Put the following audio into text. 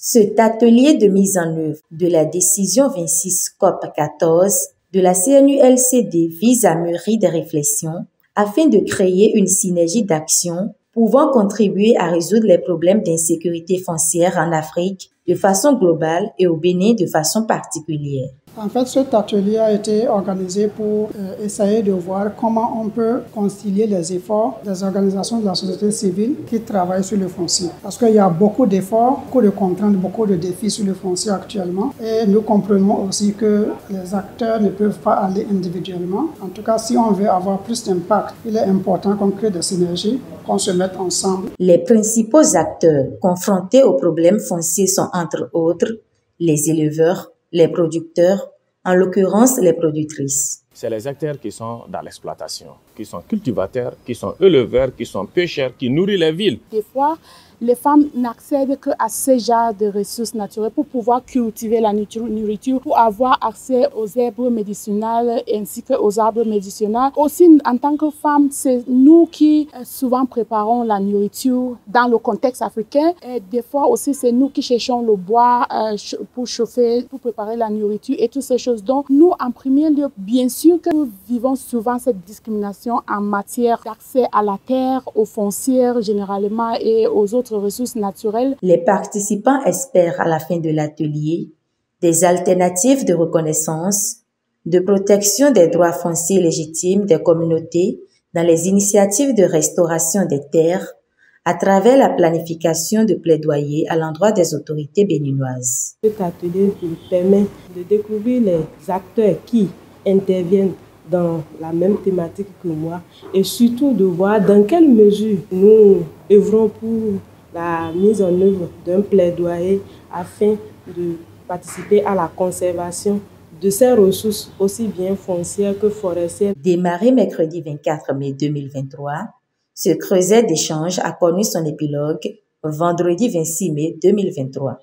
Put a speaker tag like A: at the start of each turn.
A: Cet atelier de mise en œuvre de la décision 26 COP 14 de la CNULCD vise à mûrir des réflexions afin de créer une synergie d'action pouvant contribuer à résoudre les problèmes d'insécurité foncière en Afrique de façon globale et au Bénin de façon particulière.
B: En fait, cet atelier a été organisé pour essayer de voir comment on peut concilier les efforts des organisations de la société civile qui travaillent sur le foncier. Parce qu'il y a beaucoup d'efforts, beaucoup de contraintes, beaucoup de défis sur le foncier actuellement. Et nous comprenons aussi que les acteurs ne peuvent pas aller individuellement. En tout cas, si on veut avoir plus d'impact, il est important qu'on crée des synergies, qu'on se mette ensemble.
A: Les principaux acteurs confrontés aux problèmes fonciers sont entre autres les éleveurs, les producteurs, en l'occurrence les productrices.
C: C'est les acteurs qui sont dans l'exploitation, qui sont cultivateurs, qui sont éleveurs, qui sont pêcheurs, qui nourrissent les villes.
D: Des fois, les femmes n'accèdent qu'à ce genre de ressources naturelles pour pouvoir cultiver la nourriture, pour avoir accès aux herbes médicinales ainsi qu'aux arbres médicinaux. Aussi, en tant que femmes, c'est nous qui souvent préparons la nourriture dans le contexte africain. Et des fois aussi, c'est nous qui cherchons le bois pour chauffer, pour préparer la nourriture et toutes ces choses. Donc, nous, en premier lieu, bien sûr que nous vivons souvent cette discrimination en matière d'accès à la terre, aux foncières généralement et aux autres ressources naturelles.
A: Les participants espèrent à la fin de l'atelier des alternatives de reconnaissance, de protection des droits fonciers légitimes des communautés dans les initiatives de restauration des terres à travers la planification de plaidoyer à l'endroit des autorités béninoises.
E: Cet atelier nous permet de découvrir les acteurs qui interviennent dans la même thématique que moi et surtout de voir dans quelle mesure nous œuvrons pour la mise en œuvre d'un plaidoyer afin de participer à la conservation de ces ressources aussi bien foncières que forestières.
A: Démarré mercredi 24 mai 2023, ce creuset d'échange a connu son épilogue vendredi 26 mai 2023.